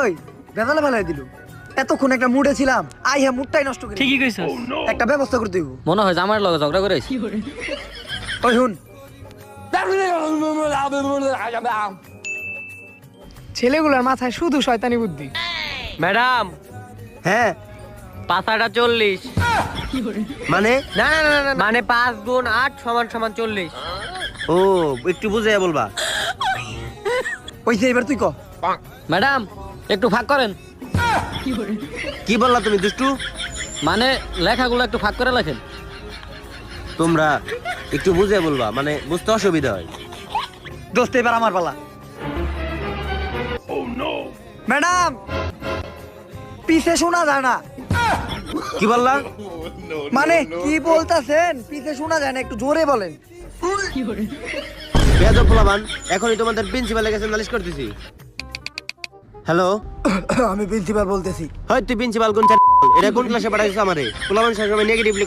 ওই বেদালে ফেলাই দিল। এতক্ষণ একটা মুডে ছিলাম, আই হ্যাঁ মুডটাই নষ্ট করে। ঠিকই কইছস। একটা ব্যবস্থা করতে হইব। মনে হয় আমার লগে ঝগড়া করেছ। ওই হুন, ছেলেগুলোর মাথায় শুধু শয়তানি বুদ্ধি। ম্যাডাম হ্যাঁ পাতাটা 40। মানে না না না না মানে 5 গুণ 8 সমান সমান 40। ও একটু বুঝাইয়া বলবা। ওইছে, এবার তুই ক। ম্যাডাম একটু ফাঁক করেন। কি বললা তুমি দুষ্টু? মানে লেখাগুলো একটু ফাঁক করে লেখেন। তোমরা একটু বুঝাইয়া বলবা, মানে বুঝতে অসুবিধা হয়। দোস্ত এবার আমার পালা। ম্যাডাম পিছে শোনা যায় না। কি বললা? মানে কি বলতাছেন? পিছে শোনা যায় না, একটু জোরে বলেন। বেয়াদব পোলাপান, এখনই তোমাদের প্রিন্সিপালের কাছে নালিশ করতেছি। হ্যালো, আমি প্রিন্সিপাল বলতেছি। হয় তুই প্রিন্সিপাল কোন এটা কোন ক্লাসে পাঠাইছিস আমারে? পোলাপান সবসময় নেগেটিভলি